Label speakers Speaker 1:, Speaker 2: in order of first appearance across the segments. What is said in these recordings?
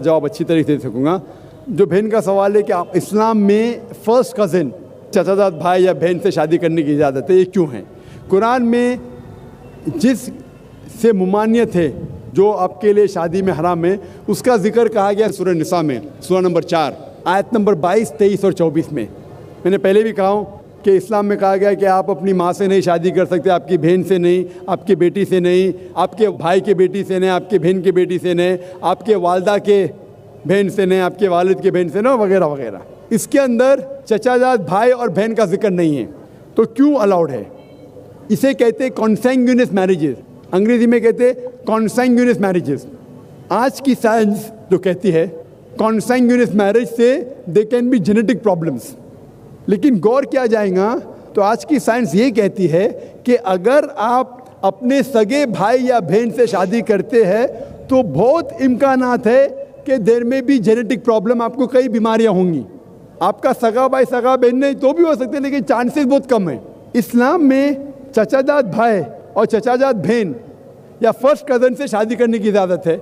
Speaker 1: जवाब अच्छी तरीके से दे सकूँगा। जो बहन का सवाल है कि आप इस्लाम में फ़र्स्ट कज़न चाचाजाद भाई या बहन से शादी करने की इजाज़त है, ये क्यों है? कुरान में जिस से मुमानियत है जो आपके लिए शादी में हराम है, उसका जिक्र कहा गया सूरह निसा में, सूरह नंबर 4 आयत नंबर 22, 23 और 24 में। मैंने पहले भी कहा हूँ कि इस्लाम में कहा गया कि आप अपनी माँ से नहीं शादी कर सकते, आपकी बहन से नहीं, आपकी बेटी से नहीं, आपके भाई के बेटी से नहीं, आपके बहन के बेटी से नहीं, आपके वालदा के बहन से नहीं, आपके वालिद के बहन से नहीं, वगैरह वगैरह। इसके अंदर चचाजाद भाई और बहन का जिक्र नहीं है, तो क्यों अलाउड है? इसे कहते हैं कॉन्सैंग्यूनियस मैरिजेस, अंग्रेजी में कहते हैं कॉन्सैंग्यूनियस मैरिजेस। आज की साइंस जो कहती है कॉन्सैंग्यूनियस मैरिज से they can be genetic problems, लेकिन गौर किया जाएगा तो आज की साइंस ये कहती है कि अगर आप अपने सगे भाई या बहन से शादी करते हैं तो बहुत इम्कानात है कि देर में भी जेनेटिक प्रॉब्लम, आपको कई बीमारियां होंगी। आपका सगा भाई सगा बहन नहीं तो भी हो सकते हैं, लेकिन चांसेस बहुत कम है। इस्लाम में चचाजाद भाई और चचाजाद बहन या फर्स्ट कज़न से शादी करने की इजाज़त है,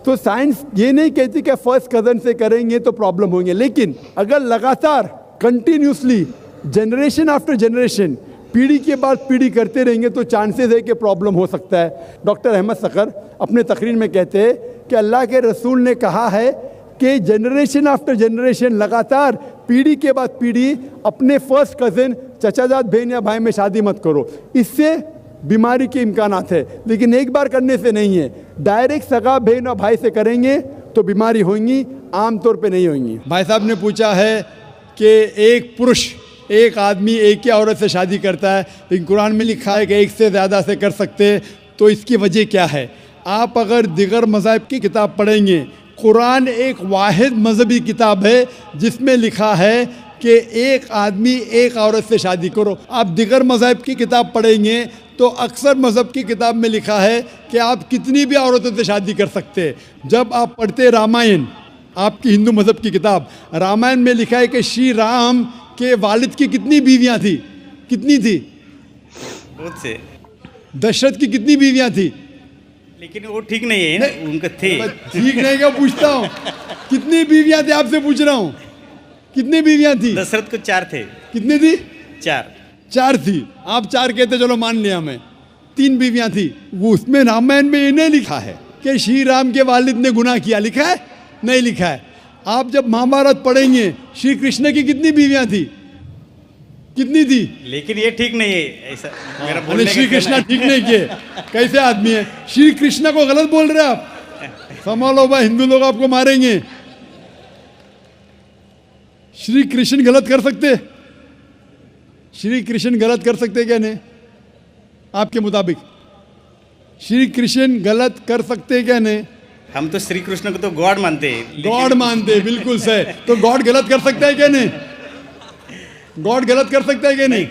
Speaker 1: तो साइंस ये नहीं कहती कि फर्स्ट कज़न से करेंगे तो प्रॉब्लम होंगे, लेकिन अगर लगातार कंटिन्यूसली जनरेशन आफ्टर जनरेशन पीढ़ी के बाद पीढ़ी करते रहेंगे तो चांसेस है कि प्रॉब्लम हो सकता है। डॉक्टर अहमद सकर अपने तकरीर में कहते हैं कि अल्लाह के रसूल ने कहा है कि जनरेशन आफ्टर जनरेशन लगातार पीढ़ी के बाद पीढ़ी अपने फर्स्ट कज़न चचाजाद बहन या भाई में शादी मत करो, इससे बीमारी के इम्कानात है, लेकिन एक बार करने से नहीं है। डायरेक्ट सगा बहन और भाई से करेंगे तो बीमारी होंगी, आमतौर पे नहीं होंगी। भाई साहब ने पूछा है कि एक पुरुष एक आदमी एक ही औरत से शादी करता है, लेकिन कुरान में लिखा है कि एक से ज़्यादा से कर सकते हैं, तो इसकी वजह क्या है? आप अगर दिगर मज़हब की किताब पढ़ेंगे, कुरान एक वाहिद मजहबी किताब है जिसमें लिखा है कि एक आदमी एक औरत से शादी करो। आप दिगर मज़हब की किताब पढ़ेंगे तो अक्सर मज़हब की किताब में लिखा है कि आप कितनी भी औरतों से शादी कर सकते हैं। जब आप पढ़ते रामायण, आपकी हिंदू मज़हब की किताब, रामायण में लिखा है कि श्री राम के वालिद की कितनी बीवियां थी? कितनी थी?
Speaker 2: बहुत से।
Speaker 1: दशरथ की कितनी बीवियां थी?
Speaker 2: लेकिन वो ठीक नहीं है ना, उनके थे।
Speaker 1: ठीक नहीं क्या पूछता हूँ, कितनी बीवियां थी आपसे पूछ रहा हूँ, कितनी बीवियां थी?
Speaker 2: दशरथ को 4 थे।
Speaker 1: कितनी थी?
Speaker 2: 4
Speaker 1: थी। आप 4 कहते, चलो मान लिया मैं, 3 बीवियां थी। वो उसमें रामायण में इन्हें लिखा है कि श्री राम के वालिद ने गुनाह किया, लिखा है? नहीं लिखा है। आप जब महाभारत पढ़ेंगे, श्री कृष्ण की कितनी बीवियां थी? कितनी थी?
Speaker 2: लेकिन ये ठीक नहीं है ऐसा मेरा बोलने का।
Speaker 1: श्री कृष्ण ठीक नहीं किए, कैसे आदमी है? श्री कृष्ण को गलत बोल रहे आप, संभालो भाई, हिंदू लोग आपको मारेंगे। श्री कृष्ण गलत कर सकते? श्री कृष्ण गलत कर सकते क्या? नहीं, आपके मुताबिक श्री कृष्ण गलत कर सकते क्या? नहीं,
Speaker 2: हम तो श्री कृष्ण को तो गॉड मानते हैं।
Speaker 1: गॉड मानते हैं, बिल्कुल सही। तो गॉड गलत कर सकता है क्या? नहीं, गॉड गलत कर सकता है क्या? नहीं।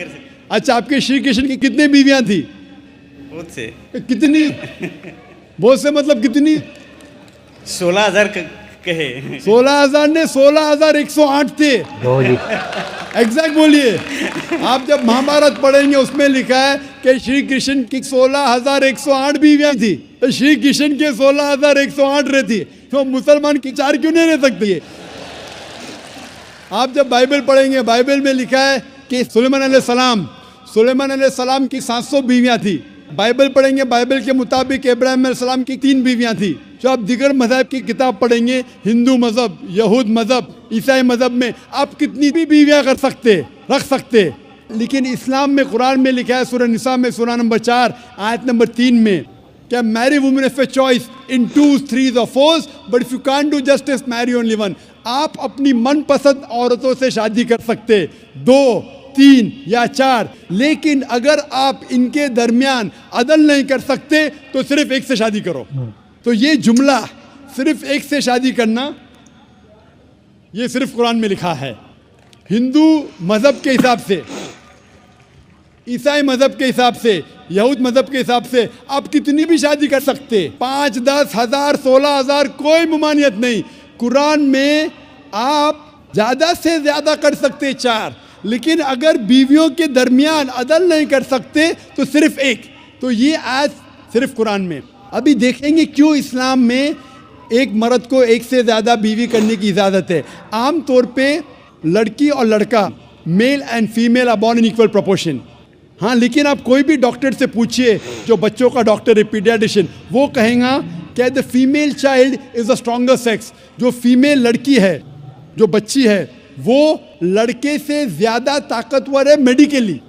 Speaker 1: अच्छा, आपके श्री कृष्ण की कितनी बीवियां थी?
Speaker 2: बहुत से।
Speaker 1: कितनी? बहुत से मतलब कितनी?
Speaker 2: 16,000 कहे।
Speaker 1: 16,000 ने 16,108 थे। एग्जैक्ट बोलिए। आप जब महाभारत पढ़ेंगे उसमें लिखा है कि श्री कृष्ण की 16,108 बीवियां थी, तो श्री कृष्ण के 16,108 रहती, तो मुसलमान की 4 क्यों नहीं रह सकती? आप जब बाइबल पढ़ेंगे, बाइबल में लिखा है कि सुलेमान अलैहिस्सलाम की 700 बीवियां थी। बाइबल पढ़ेंगे, बाइबल के मुताबिक इब्राहिम अलैहिस्सलाम की 3 बीवियां थी। जो आप दिगर मज़हब की किताब पढ़ेंगे, हिंदू मज़हब, यहूद मज़हब, ईसाई मज़हब में आप कितनी भी बीवियां कर सकते, रख सकते, लेकिन इस्लाम में कुरान में लिखा है सूरह निसा में, सूरह नंबर 4 आयत नंबर 3 में, क्या marry women if a choice in 2, 3 or 4, but if you can't do justice marry only one. आप अपनी मनपसंद औरतों से शादी कर सकते, 2, 3 या 4, लेकिन अगर आप इनके दरमियान अदल नहीं कर सकते तो सिर्फ एक से शादी करो। तो ये जुमला सिर्फ एक से शादी करना, ये सिर्फ कुरान में लिखा है। हिंदू मज़हब के हिसाब से, ईसाई मज़हब के हिसाब से, यहूद मज़हब के हिसाब से आप कितनी भी शादी कर सकते, 5, 10 हज़ार, 16,000, कोई मुमानियत नहीं। कुरान में आप ज़्यादा से ज़्यादा कर सकते 4, लेकिन अगर बीवियों के दरमियान अदल नहीं कर सकते तो सिर्फ एक। तो ये आयत सिर्फ कुरान में। अभी देखेंगे क्यों इस्लाम में एक मर्द को एक से ज़्यादा बीवी करने की इजाज़त है। आम तौर पे लड़की और लड़का, male and female are born in equal proportion. हाँ, लेकिन आप कोई भी डॉक्टर से पूछिए जो बच्चों का डॉक्टर है, पीडियाट्रिशियन, वो कहेगा कि the female child is the stronger sex. जो फीमेल लड़की है, जो बच्ची है, वो लड़के से ज़्यादा ताकतवर है मेडिकली।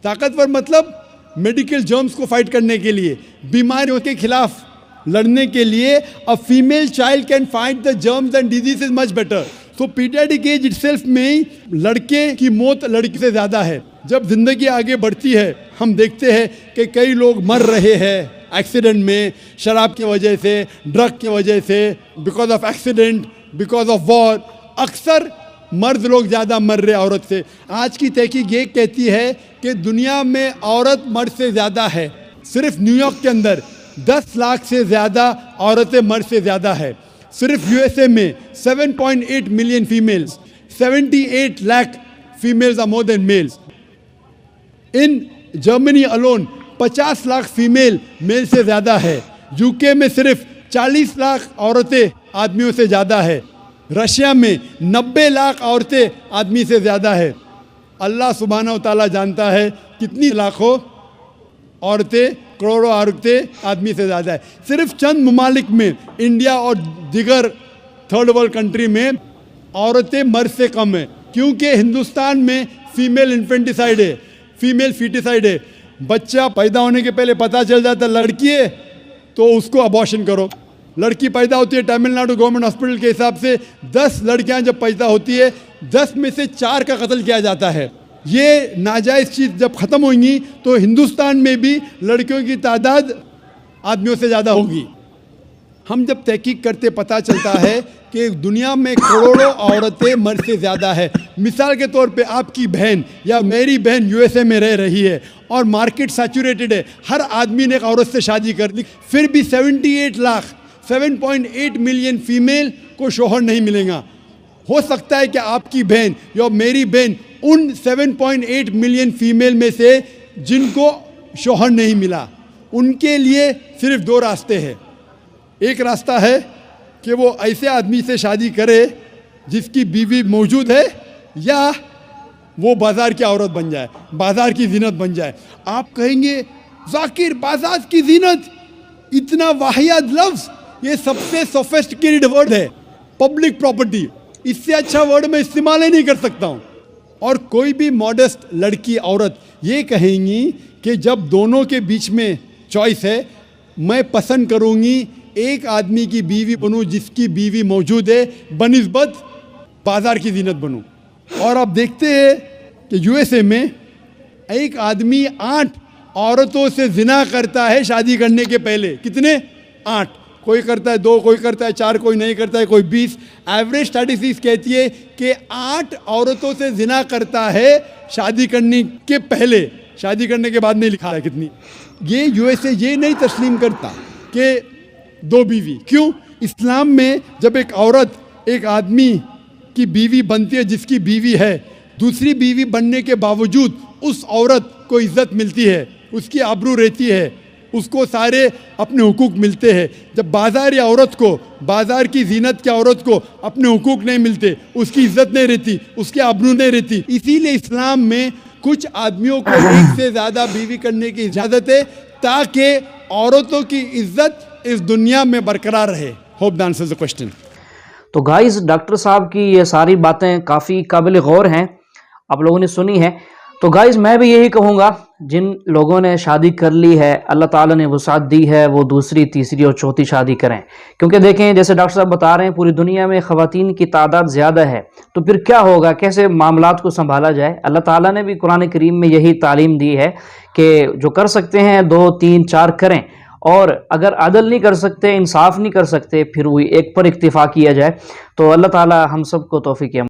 Speaker 1: ताकतवर मतलब मेडिकल जर्म्स को फाइट करने के लिए, बीमारियों के खिलाफ लड़ने के लिए। A female child can fight the germs and disease is much better. तो पीडियाट्रिक एज इटसेल्फ में ही लड़के की मौत लड़की से ज़्यादा है। जब जिंदगी आगे बढ़ती है, हम देखते हैं कि कई लोग मर रहे हैं एक्सीडेंट में, शराब की वजह से, ड्रग की वजह से, because of accident, because of war. अक्सर मर्द लोग ज़्यादा मर रहे औरत से। आज की तहकीक ये कहती है कि दुनिया में औरत मर्द से ज़्यादा है। सिर्फ न्यूयॉर्क के अंदर 10 लाख से ज़्यादा औरतें मर्द से ज़्यादा है। सिर्फ यूएसए में 7.8 million females, 78 lakh females are more than males. In Germany alone 50 lakh female male से ज़्यादा है। यूके में सिर्फ 40 लाख औरतें आदमियों से ज़्यादा है। रशिया में 90 लाख औरतें आदमी से ज़्यादा है। अल्लाह सुब्हानहू तआला जानता है कितनी लाखों औरतें, करोड़ों औरतें आदमी से ज़्यादा है। सिर्फ चंद ममालिक में, इंडिया और दीगर थर्ड वर्ल्ड कंट्री में, औरतें मर्द से कम है। क्योंकि हिंदुस्तान में फीमेल इन्फेंटिसाइड है, फीमेल फीटिसाइड है। बच्चा पैदा होने के पहले पता चल जाता लड़की है तो उसको अबॉर्शन करो। लड़की पैदा होती है, तमिलनाडु गवर्नमेंट हॉस्पिटल के हिसाब से 10 लड़कियां जब पैदा होती है, 10 में से 4 का कत्ल किया जाता है। ये नाजायज़ चीज़ जब ख़त्म होंगी तो हिंदुस्तान में भी लड़कियों की तादाद आदमियों से ज़्यादा होगी। हम जब तहकीक करते पता चलता है कि दुनिया में करोड़ों औरतें मर्द से ज़्यादा है। मिसाल के तौर पे आपकी बहन या मेरी बहन यूएसए में रह रही है और मार्केट सैचुरेटेड है, हर आदमी ने एक औरत से शादी कर ली, फिर भी 78 लाख 7.8 मिलियन फीमेल को शोहर नहीं मिलेगा। हो सकता है कि आपकी बहन या मेरी बहन उन 7.8 मिलियन फीमेल में से जिनको शोहर नहीं मिला, उनके लिए सिर्फ 2 रास्ते हैं। एक रास्ता है कि वो ऐसे आदमी से शादी करे जिसकी बीवी मौजूद है, या वो बाज़ार की औरत बन जाए, बाज़ार की जीनत बन जाए। आप कहेंगे ज़ाकिर, बाज़ार की जीनत, इतना वाहियात लफ्ज़, ये सबसे सोफिस्टिकेटेड वर्ड है, पब्लिक प्रॉपर्टी। इससे अच्छा वर्ड मैं इस्तेमाल ही नहीं कर सकता हूँ। और कोई भी मॉडेस्ट लड़की, औरत ये कहेंगी कि जब दोनों के बीच में चॉइस है, मैं पसंद करूँगी एक आदमी की बीवी बनूँ जिसकी बीवी मौजूद है, बनिस्बत बाज़ार की जीनत बनूँ। और आप देखते हैं कि यूएसए में एक आदमी 8 औरतों से जिना करता है शादी करने के पहले। कितने? 8। कोई करता है 2, कोई करता है 4, कोई नहीं करता है, कोई 20। एवरेज स्टैटिस्टिक्स कहती है कि 8 औरतों से जिना करता है शादी करने के पहले। शादी करने के बाद नहीं लिखा है कितनी। ये यूएसए ये नहीं तस्लीम करता कि 2 बीवी। क्यों? इस्लाम में जब एक औरत एक आदमी की बीवी बनती है जिसकी बीवी है, दूसरी बीवी बनने के बावजूद उस औरत को इज्जत मिलती है, उसकी आबरू रहती है, उसको सारे अपने हुकूक मिलते हैं। जब बाज़ार या औरत को, बाज़ार की जीनत की औरत को अपने हुकूक नहीं मिलते, उसकी इज्जत नहीं रहती, उसकी आबरू नहीं रहती। इसीलिए इस्लाम में कुछ आदमियों को एक से ज़्यादा बीवी करने की इजाज़त है ताकि औरतों की इज्जत इस दुनिया में बरकरार रहे। Hope the answers the question.
Speaker 3: तो गाइस, डॉक्टर साहब की ये सारी बातें काफ़ी काबिल गौर हैं, आप लोगों ने सुनी है। तो गाइस, मैं भी यही कहूँगा, जिन लोगों ने शादी कर ली है, अल्लाह ताला ने वसात दी है, वो दूसरी, तीसरी और चौथी शादी करें। क्योंकि देखें, जैसे डॉक्टर साहब बता रहे हैं, पूरी दुनिया में ख़वातीन की तादाद ज़्यादा है, तो फिर क्या होगा, कैसे मामलात को संभाला जाए। अल्लाह ताला ने भी कुरान करीम में यही तालीम दी है कि जो कर सकते हैं 2, 3, 4 करें, और अगर अदल नहीं कर सकते, इंसाफ नहीं कर सकते, फिर वही एक पर इक्तिफा किया जाए। तो अल्लाह ताला हम सबको तौफीक